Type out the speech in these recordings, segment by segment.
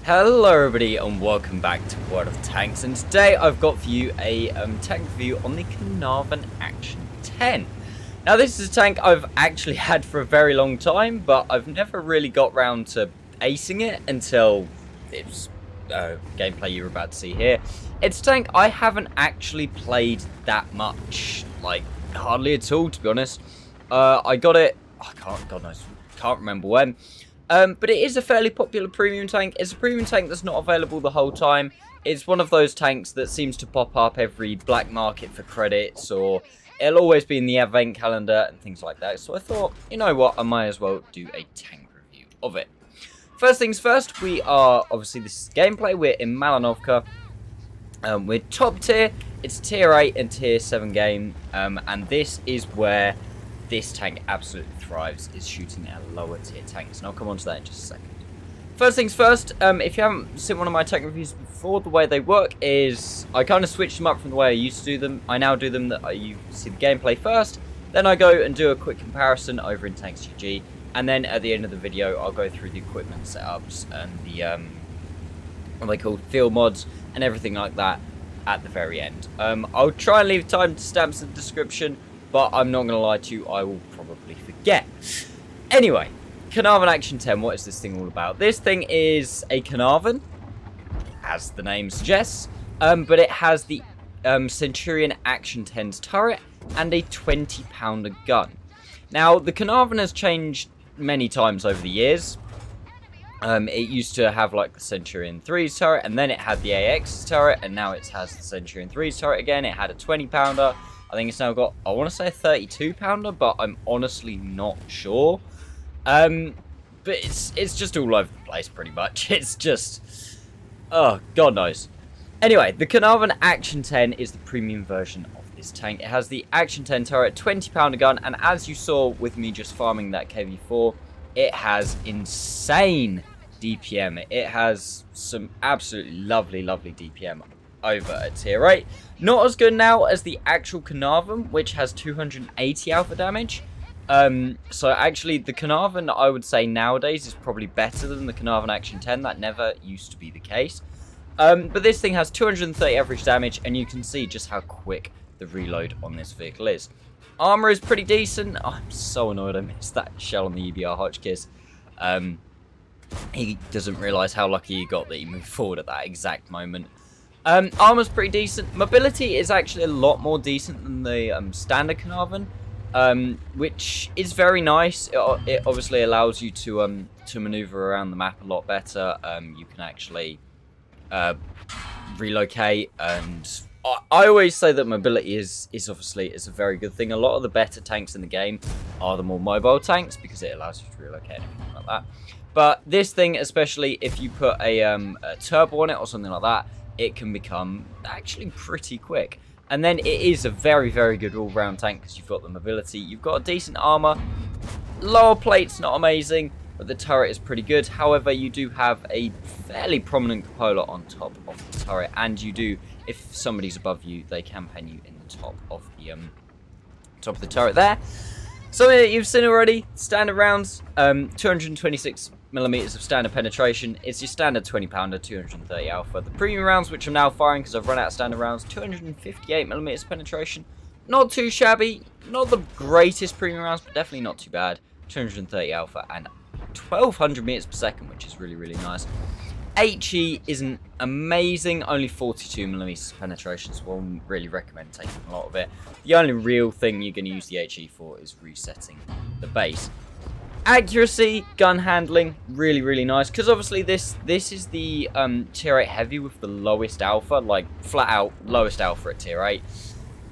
Hello everybody and welcome back to World of Tanks, and today I've got for you a tank review on the Caernarvon AX 10. Now this is a tank I've actually had for a very long time, but I've never really got round to acing it until it's gameplay you're about to see here. It's a tank I haven't actually played that much, like hardly at all to be honest. I got it, God knows, can't remember when. But it is a fairly popular premium tank. It's a premium tank that's not available the whole time. It's one of those tanks that seems to pop up every black market for credits, or it'll always be in the advent calendar and things like that. So I thought, you know what, I might as well do a tank review of it. First things first, we are, obviously this is gameplay, we're in Malinovka. We're top tier, it's tier 8 and tier 7 game, and this is where this tank absolutely thrives, is shooting at lower tier tanks, and I'll come on to that in just a second. First things first, if you haven't seen one of my tank reviews before, the way they work is I kind of switched them up from the way I used to do them. I now do them that you see the gameplay first, then I go and do a quick comparison over in Tanks GG, and then at the end of the video I'll go through the equipment setups and the what they call field mods and everything like that at the very end. I'll try and leave timestamps in the description, but I'm not going to lie to you, I will probably forget. Anyway, Caernarvon AX 10, what is this thing all about? This thing is a Caernarvon, as the name suggests, but it has the Centurion AX 10's turret and a 20-pounder gun. Now, the Caernarvon has changed many times over the years. It used to have like the Centurion 3's turret, and then it had the AX's turret, and now it has the Centurion 3's turret again. It had a 20-pounder. I think it's now got, I want to say a 32-pounder, but I'm honestly not sure. But it's just all over the place pretty much. It's just, oh, God knows. Anyway, the Caernarvon AX 10 is the premium version of this tank. It has the AX 10 turret, 20-pounder gun, and as you saw with me just farming that KV4, it has insane DPM. It has some absolutely lovely, lovely DPM over at tier 8. Not as good now as the actual Caernarvon, which has 280 alpha damage. So actually the Caernarvon, I would say nowadays, is probably better than the Caernarvon AX 10. That never used to be the case. But this thing has 230 average damage, and you can see just how quick the reload on this vehicle is. Armor is pretty decent. Oh, I'm so annoyed I missed that shell on the EBR Hotchkiss. He doesn't realise how lucky he got that he moved forward at that exact moment. Armor's pretty decent. Mobility is actually a lot more decent than the standard Caernarvon, which is very nice. It obviously allows you to maneuver around the map a lot better. You can actually relocate, and I always say that mobility is obviously a very good thing. A lot of the better tanks in the game are the more mobile tanks because it allows you to relocate and everything like that. But this thing, especially if you put a turbo on it or something like that, it can become actually pretty quick. And then it is a very, very good all-round tank because you've got the mobility, you've got a decent armor, lower plate's not amazing, but the turret is pretty good. However, you do have a fairly prominent cupola on top of the turret, and you do, if somebody's above you, they can pen you in the top of the turret there. Something that you've seen already, standard rounds, 226mm of standard penetration. It's your standard 20-pounder, 230 alpha. The premium rounds, which I'm now firing because I've run out of standard rounds, 258mm penetration. Not too shabby, not the greatest premium rounds, but definitely not too bad. 230 alpha and 1200 meters per second, which is really, really nice. HE isn't amazing, only 42mm penetration, so I wouldn't really recommend taking a lot of it. The only real thing you're going to use the HE for is resetting the base. Accuracy, gun handling, really, really nice, because obviously this is the tier 8 heavy with the lowest alpha, like flat out lowest alpha at tier 8.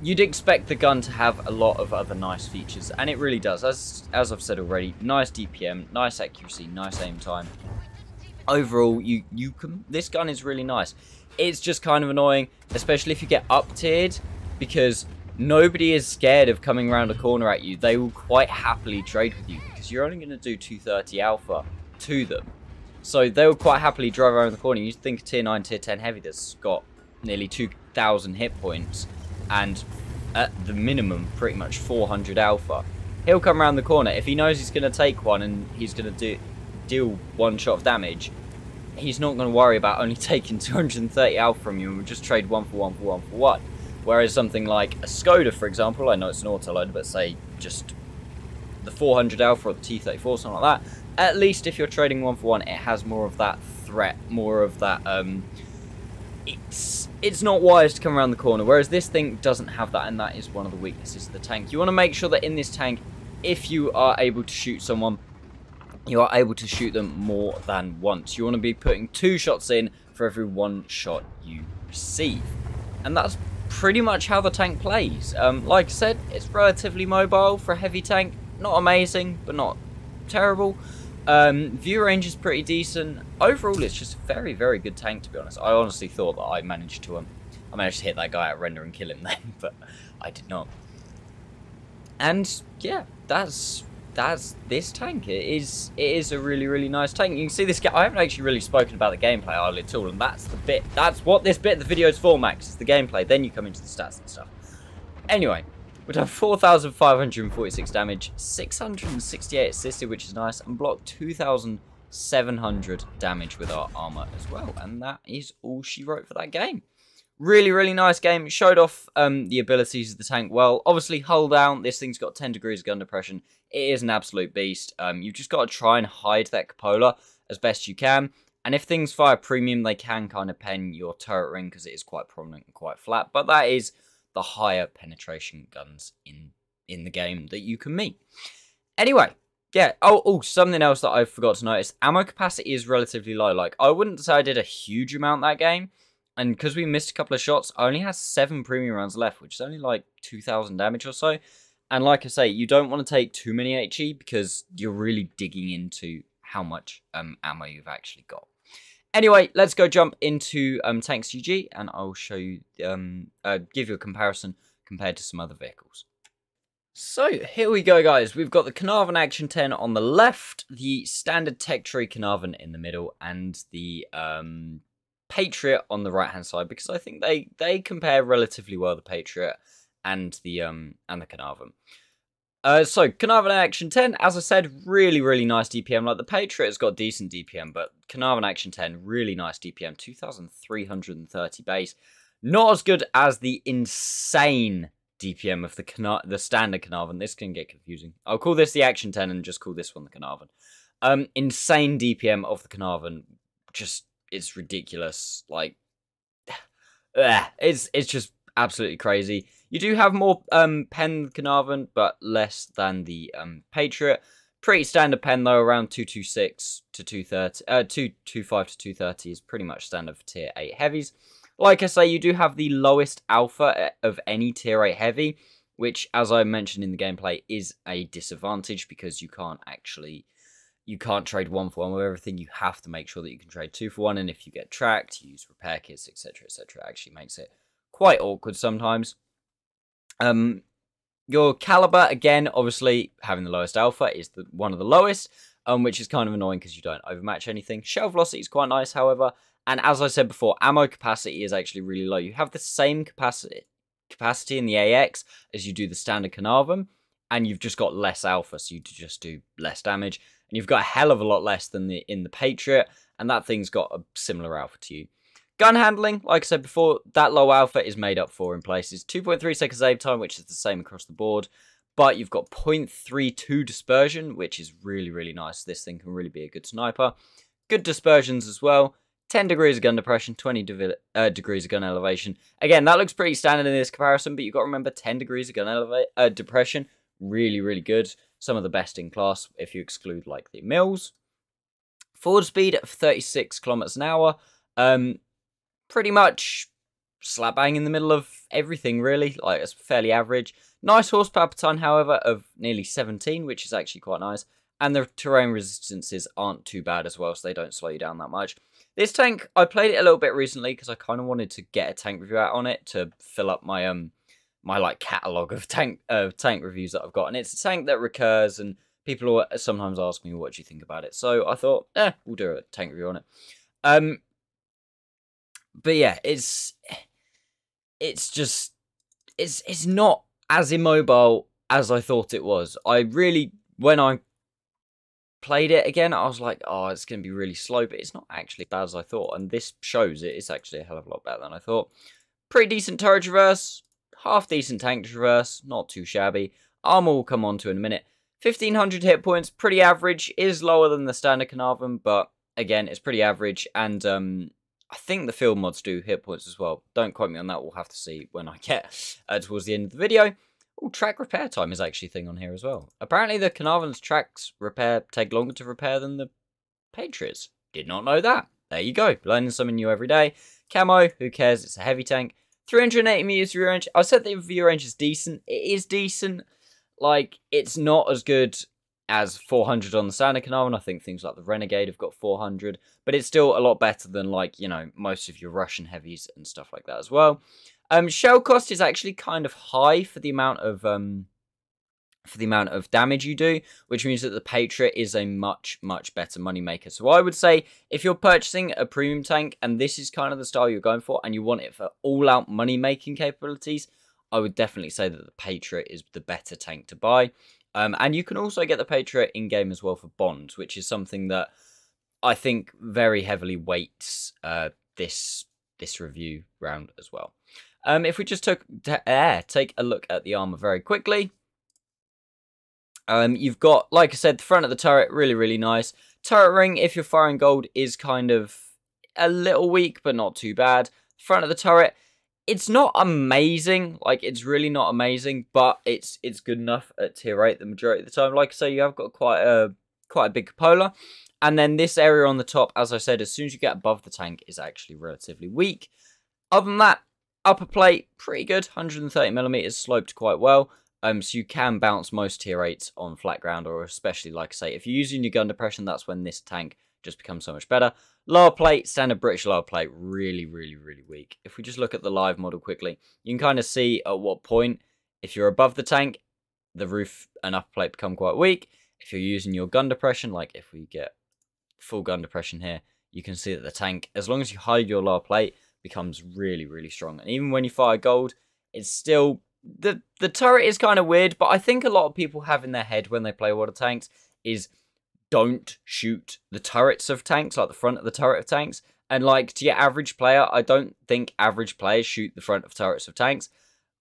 You'd expect the gun to have a lot of other nice features, and it really does. As I've said already, nice DPM, nice accuracy, nice aim time. Overall, this gun is really nice. It's just kind of annoying, especially if you get up tiered, because nobody is scared of coming around a corner at you. They will quite happily trade with you because you're only going to do 230 alpha to them. So they will quite happily drive around the corner. You think a tier 9, tier 10 heavy that's got nearly 2,000 hit points and at the minimum pretty much 400 alpha. He'll come around the corner. If he knows he's going to take one and he's going to deal one shot of damage, he's not going to worry about only taking 230 alpha from you and will just trade 1 for 1 for 1 for 1. Whereas something like a Skoda, for example, I know it's an autoloader, but say just the 400 alpha or the T34, something like that, at least if you're trading 1 for 1, it has more of that threat, more of that, it's not wise to come around the corner, whereas this thing doesn't have that, and that is one of the weaknesses of the tank. You want to make sure that in this tank, if you are able to shoot someone, you are able to shoot them more than once. You want to be putting 2 shots in for every 1 shot you receive. And that's pretty much how the tank plays. Like I said, it's relatively mobile for a heavy tank. Not amazing, but not terrible. View range is pretty decent. Overall, it's just a very, very good tank, to be honest. I honestly thought that I managed to hit that guy at render and kill him then, but I did not. And yeah, that's this tank. It is a really, really nice tank. You can see this. I haven't actually really spoken about the gameplay hardly at all, and that's what this bit of the video is for, Max. It's the gameplay. Then you come into the stats and stuff. Anyway, we've done 4,546 damage, 668 assisted, which is nice, and blocked 2,700 damage with our armor as well. And that is all she wrote for that game. Really, really nice game. It showed off the abilities of the tank well. Obviously, hull down. This thing's got 10 degrees of gun depression. It is an absolute beast. You've just got to try and hide that cupola as best you can. And if things fire premium, they can kind of pen your turret ring because it is quite prominent and quite flat. But that is the higher penetration guns in the game that you can meet. Anyway, yeah. Oh, something else that I forgot to notice. Ammo capacity is relatively low. Like, I wouldn't say I did a huge amount that game. And because we missed a couple of shots, I only had 7 premium rounds left, which is only like 2,000 damage or so. And like I say, you don't want to take too many HE because you're really digging into how much ammo you've actually got. Anyway, let's go jump into Tanks UG, and I'll show you, give you a comparison compared to some other vehicles. So here we go, guys. We've got the Caernarvon Action 10 on the left, the standard Tech Tree Caernarvon in the middle, and the Patriot on the right hand side, because I think they compare relatively well, the Patriot and the Caernarvon. So Caernarvon Action 10, as I said, really, really nice DPM. Like, the Patriot has got decent DPM, but Caernarvon Action 10, really nice DPM, 2,330 base. Not as good as the insane DPM of the standard Caernarvon. This can get confusing. I'll call this the Action 10 and just call this one the Caernarvon. Insane DPM of the Caernarvon, just, it's ridiculous. Like, it's just absolutely crazy. You do have more pen Caernarvon, but less than the Patriot. Pretty standard pen though, around 226 to 230, 225 to 230 is pretty much standard for tier 8 heavies. Like I say, you do have the lowest alpha of any tier 8 heavy, which, as I mentioned in the gameplay, is a disadvantage because you can't trade 1 for 1 with everything. You have to make sure that you can trade 2 for 1, and if you get tracked, you use repair kits, etc, etc. It actually makes it quite awkward sometimes. Your caliber, again, obviously having the lowest alpha is one of the lowest, which is kind of annoying because you don't overmatch anything. Shell velocity is quite nice, however, and as I said before, ammo capacity is actually really low. You have the same capacity in the AX as you do the standard Caernarvon, and you've just got less alpha, so you just do less damage. And you've got a hell of a lot less than in the Patriot, and that thing's got a similar alpha to you. Gun handling, like I said before, that low alpha is made up for in places. 2.3 seconds aim time, which is the same across the board, but you've got 0.32 dispersion, which is really, really nice. This thing can really be a good sniper. Good dispersions as well. 10 degrees of gun depression, 20 degrees of gun elevation. Again, that looks pretty standard in this comparison, but you've got to remember 10 degrees of gun depression, really, really good. Some of the best in class if you exclude like the mills. Forward speed of 36 kilometers an hour. Pretty much slap bang in the middle of everything, really. Like, it's fairly average. Nice horsepower per ton, however, of nearly 17, which is actually quite nice. And the terrain resistances aren't too bad as well, so they don't slow you down that much. This tank, I played it a little bit recently because I kind of wanted to get a tank review out on it to fill up my my like catalogue of tank reviews that I've got. And it's a tank that recurs, and people will sometimes ask me, what do you think about it? So I thought, we'll do a tank review on it. But yeah, it's not as immobile as I thought it was. When I played it again, I was like, oh, it's going to be really slow, but it's not actually as bad as I thought, and this shows it. It's actually a hell of a lot better than I thought. Pretty decent turret traverse, half decent tank traverse, not too shabby. Armor will come on to in a minute. 1500 hit points, pretty average, is lower than the standard Caernarvon, but again, it's pretty average, and I think the field mods do hit points as well. Don't quote me on that, we'll have to see when I get towards the end of the video. Oh, track repair time is actually a thing on here as well. Apparently the Caernarvon's tracks repair take longer to repair than the Patriots. Did not know that. There you go, learning something new every day. Camo, who cares, it's a heavy tank. 380 meters view range. I said the view range is decent. It is decent. Like, it's not as good as 400 on the standard Caernarvon. I think things like the Renegade have got 400. But it's still a lot better than, like, you know, most of your Russian heavies and stuff like that as well. Shell cost is actually kind of high for the amount of damage you do, which means that the Patriot is a much better moneymaker. So I would say if you're purchasing a premium tank and this is kind of the style you're going for and you want it for all-out money-making capabilities, I would definitely say that the Patriot is the better tank to buy. And you can also get the Patriot in-game as well for bonds, which is something that I think very heavily weights this review round as well. If we just take a look at the armor very quickly. You've got, like I said, the front of the turret, really nice. Turret ring, if you're firing gold, is kind of a little weak, but not too bad. Front of the turret, it's not amazing, like, it's really not amazing, but it's good enough at tier 8 the majority of the time. Like I say, you have got quite a big cupola. And then this area on the top, as I said, as soon as you get above the tank, is actually relatively weak. Other than that, upper plate, pretty good, 130mm, sloped quite well. So you can bounce most tier 8s on flat ground, or especially, like I say, if you're using your gun depression, that's when this tank just becomes so much better. Lower plate, standard British lower plate, really weak. If we just look at the live model quickly, you can kind of see at what point, if you're above the tank, the roof and upper plate become quite weak. If you're using your gun depression, like if we get full gun depression here, you can see that the tank, as long as you hide your lower plate, becomes really strong. And even when you fire gold, it's still... The turret is kind of weird, but I think a lot of people have in their head when they play water tanks is don't shoot the turrets of tanks, like the front of the turret of tanks. And like to your average player, I don't think average players shoot the front of turrets of tanks.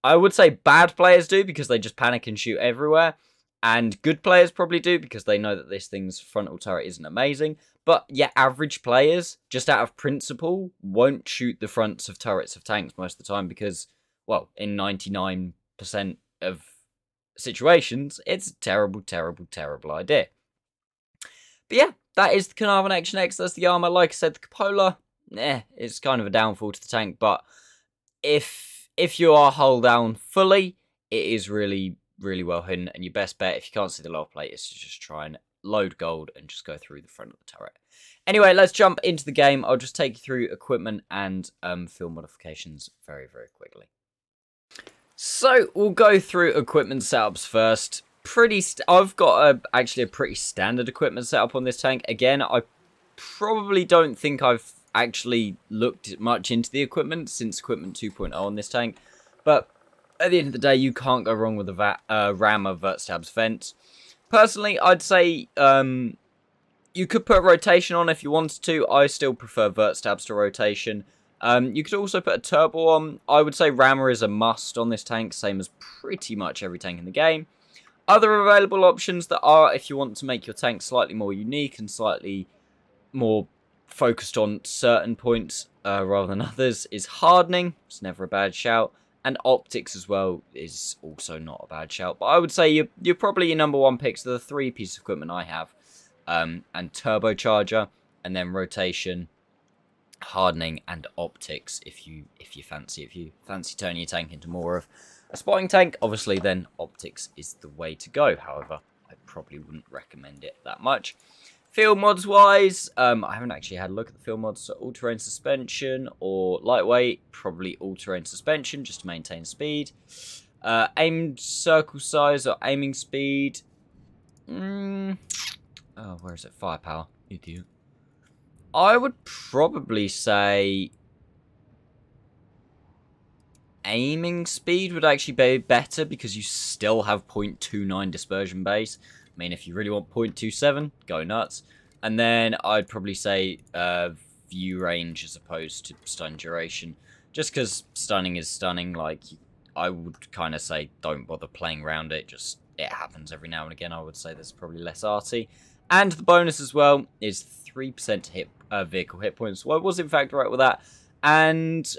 I would say bad players do because they just panic and shoot everywhere. And good players probably do because they know that this thing's frontal turret isn't amazing. But your average players, just out of principle, won't shoot the fronts of turrets of tanks most of the time because, well, in 99% of situations, it's a terrible idea. But yeah, that is the Caernarvon AX. That's the armor. Like I said, the cupola, it's kind of a downfall to the tank. But if you are hull down fully, it is really well hidden. And your best bet, if you can't see the lower plate, is to just try and load gold and just go through the front of the turret. Anyway, let's jump into the game. I'll just take you through equipment and field modifications very quickly. So we'll go through equipment setups first. I've got actually a pretty standard equipment setup on this tank. Again, I probably don't think I've actually looked much into the equipment since equipment 2.0 on this tank. But at the end of the day, you can't go wrong with a Rammer Vert Stabs Fence. Personally, I'd say you could put rotation on if you wanted to. I still prefer Vert Stabs to rotation. You could also put a turbo on. I would say Rammer is a must on this tank, same as pretty much every tank in the game. Other available options that are, if you want to make your tank slightly more unique and slightly more focused on certain points rather than others, is hardening. It's never a bad shout. And optics as well is also not a bad shout. But I would say you're probably your number one picks. They're the three pieces of equipment I have. And turbocharger, and then rotation, hardening, and optics if you fancy turning your tank into more of a spotting tank. Obviously then optics is the way to go. However, I probably wouldn't recommend it that much. Field mods wise, I haven't actually had a look at the field mods. So all-terrain suspension or lightweight, probably all-terrain suspension just to maintain speed. Aimed circle size or aiming speed. Oh, where is it? Firepower, idiot. I would probably say aiming speed would actually be better because you still have 0.29 dispersion base. I mean, if you really want 0.27, go nuts. And then I'd probably say view range as opposed to stun duration. Just because stunning is stunning, like, I would kind of say don't bother playing around it. Just, it happens every now and again. I would say there's probably less arty. And the bonus as well is 3% hit vehicle hit points. Well, I was in fact right with that. And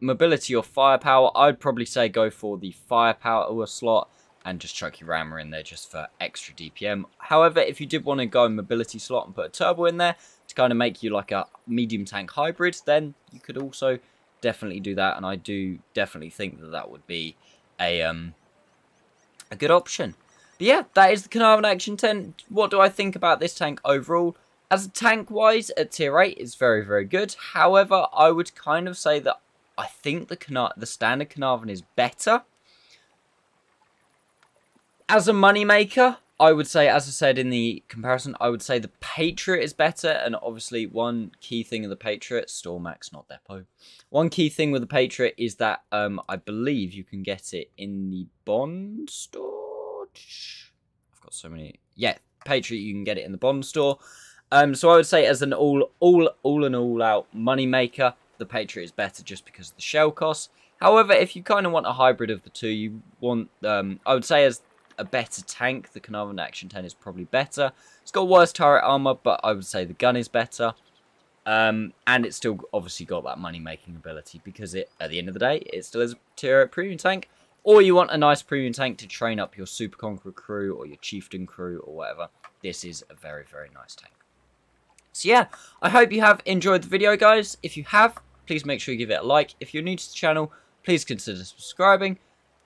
mobility or firepower, I'd probably say go for the firepower slot and just chuck your rammer in there just for extra DPM. However, if you did want to go in mobility slot and put a turbo in there to kind of make you like a medium tank hybrid, then you could also definitely do that. And I do definitely think that that would be a good option. But yeah, that is the Caernarvon Action 10. What do I think about this tank overall? As a tank-wise, at tier 8, it's very, very good. However, I would kind of say that I think the standard Caernarvon is better. As a moneymaker, I would say, as I said in the comparison, I would say the Patriot is better. And obviously, one key thing of the Patriot, Store Max, not Depot. One key thing with the Patriot is that I believe you can get it in the Bond store. I've got so many. Yeah, Patriot, you can get it in the Bond store. So I would say as an all-out moneymaker, the Patriot is better just because of the shell costs. However, if you kind of want a hybrid of the two, you want, I would say as a better tank, the Caernarvon Action 10 is probably better. It's got worse turret armor, but I would say the gun is better. And it's still obviously got that money-making ability because at the end of the day, it still is a tier 8 premium tank. Or you want a nice premium tank to train up your Super Conqueror crew or your Chieftain crew or whatever. This is a very, very nice tank. So yeah, I hope you have enjoyed the video, guys. If you have, please make sure you give it a like. If you're new to the channel, please consider subscribing.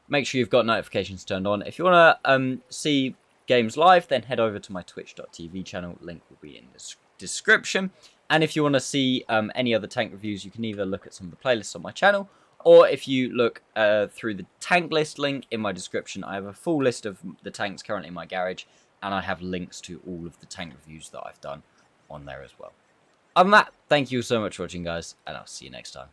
Make sure you've got notifications turned on. If you want to see games live, then head over to my twitch.tv channel. Link will be in the description. And if you want to see any other tank reviews, you can either look at some of the playlists on my channel, or if you look through the tank list link in my description, I have a full list of the tanks currently in my garage, and I have links to all of the tank reviews that I've done on there as well. Other than that, thank you so much for watching, guys, and I'll see you next time.